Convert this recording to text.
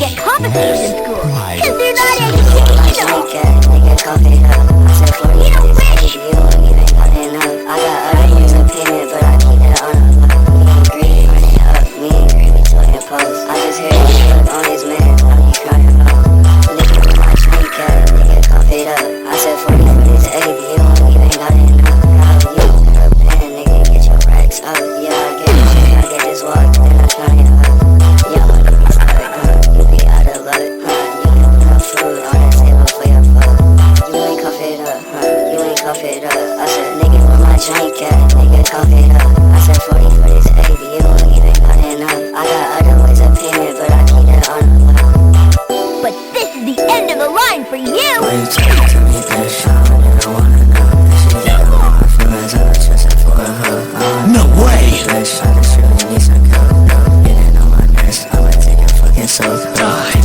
get compensated in school. Right. Cause they're not educational. Nigga, cough it up. I said 40 You know, for this Rich. baby, you don't even got enough. I got other ways of payment, but I keep it on the low. Me ain't greedy, run it up. Me ain't greedy, talking post. I just hear you fuck on these men, now you crying out. Nigga, with my drink up, nigga, cough it up. I said 40 for this baby, you don't even got enough. How you up, and nigga, get your racks up. Yeah, I get it, I get this walk, then I try it up. Yeah, my nigga start, you be out of luck, you don't have food on the table for your fuck. You ain't cough it up, you ain't cough it up. I said, nigga, with my drink at, nigga, cough it up. I said 40 for this baby, you don't even got enough. I got other ways of payment, but I keep it on the low. But this is the end of the line for you. Why you talking to me that shit? I wanna know if she got all my feelings up, just for her. No way! Bitch, I just really need some coke. Getting on my nerves, I'ma take a fucking soak. Die.